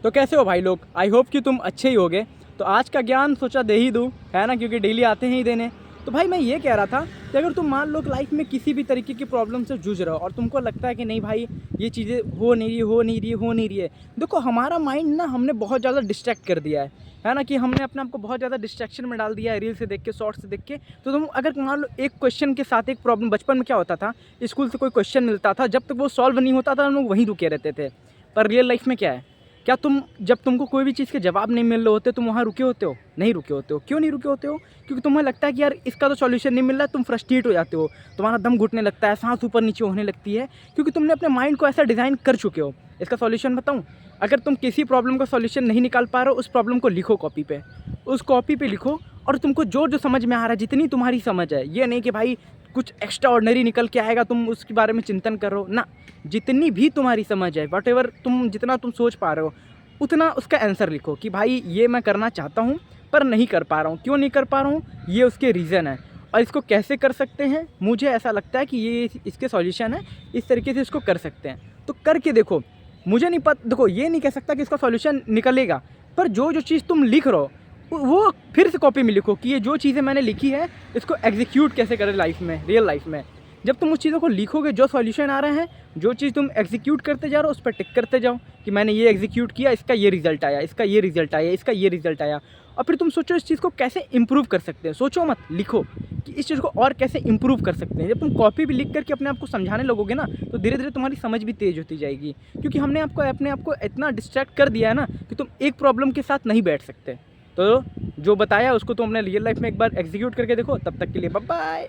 तो कैसे हो भाई लोग? आई होप कि तुम अच्छे ही होगे। तो आज का ज्ञान सोचा दे ही दूँ, है ना, क्योंकि डेली आते हैं ही देने। तो भाई मैं ये कह रहा था कि अगर तुम मान लो कि लाइफ में किसी भी तरीके की प्रॉब्लम से जूझ रहे हो और तुमको लगता है कि नहीं भाई ये चीज़ें हो नहीं रही है। देखो हमारा माइंड ना हमने बहुत ज़्यादा डिस्ट्रैक्ट कर दिया है ना, कि हमने अपने आप को बहुत ज़्यादा डिस्ट्रैक्शन में डाल दिया है, रील से देख के, शॉर्ट्स से देख के। तो तुम अगर मान लो एक क्वेश्चन के साथ एक प्रॉब्लम, बचपन में क्या होता था, स्कूल से कोई क्वेश्चन मिलता था, जब तक वो सॉल्व नहीं होता था हम लोग वहीं रुके रहते थे। पर रियल लाइफ में क्या है, क्या तुम जब तुमको कोई भी चीज़ के जवाब नहीं मिल रहे होते तुम वहाँ रुके होते हो? नहीं रुके होते हो। क्यों नहीं रुके होते हो? क्योंकि तुम्हें लगता है कि यार इसका तो सॉल्यूशन नहीं मिल रहा है, तुम फ्रस्ट्रेट हो जाते हो, तुम्हारा दम घुटने लगता है, सांस ऊपर नीचे होने लगती है, क्योंकि तुमने अपने माइंड को ऐसा डिज़ाइन कर चुके हो। इसका सॉल्यूशन बताऊँ? अगर तुम किसी प्रॉब्लम का सॉल्यूशन नहीं निकाल पा रहे हो, उस प्रॉब्लम को लिखो कॉपी पे, उस कॉपी पे लिखो, और तुमको जो जो समझ में आ रहा है, जितनी तुम्हारी समझ है, ये नहीं कि भाई कुछ एक्स्ट्रा ऑर्डिनरी निकल के आएगा तुम उसके बारे में चिंतन कर रहे हो ना। जितनी भी तुम्हारी समझ है, वट एवर तुम जितना तुम सोच पा रहे हो, उतना उसका आंसर लिखो कि भाई ये मैं करना चाहता हूँ पर नहीं कर पा रहा हूँ, क्यों नहीं कर पा रहा हूँ, ये उसके रीज़न है, और इसको कैसे कर सकते हैं। मुझे ऐसा लगता है कि ये इसके सॉल्यूशन है, इस तरीके से इसको कर सकते हैं। तो करके देखो। मुझे नहीं पता, देखो ये नहीं कह सकता कि इसका सॉल्यूशन निकलेगा, पर जो जो चीज़ तुम लिख रहे हो वो फिर से कॉपी में लिखो कि ये जो चीज़ें मैंने लिखी है इसको एग्जीक्यूट कैसे करें लाइफ में, रियल लाइफ में। जब तुम उस चीज़ों को लिखोगे, जो सॉल्यूशन आ रहे हैं, जो चीज़ तुम एग्जीक्यूट करते जा रहे हो, उस पर टिक करते जाओ कि मैंने ये एग्जीक्यूट किया, इसका ये रिजल्ट आया, इसका ये रिजल्ट आया, इसका ये रिजल्ट आया। और फिर तुम सोचो इस चीज़ को कैसे इंप्रूव कर सकते हैं। सोचो मत, लिखो कि इस चीज़ को और कैसे इंप्रूव कर सकते हैं। जब तुम कॉपी भी लिख करके अपने आप को समझाने लगोगे ना, तो धीरे धीरे तुम्हारी समझ भी तेज़ होती जाएगी, क्योंकि हमने अपने आप को इतना डिस्ट्रैक्ट कर दिया है ना कि तुम एक प्रॉब्लम के साथ नहीं बैठ सकते। तो जो बताया उसको तुम अपने रियल लाइफ में एक बार एग्जीक्यूट करके देखो। तब तक के लिए बाय बाय।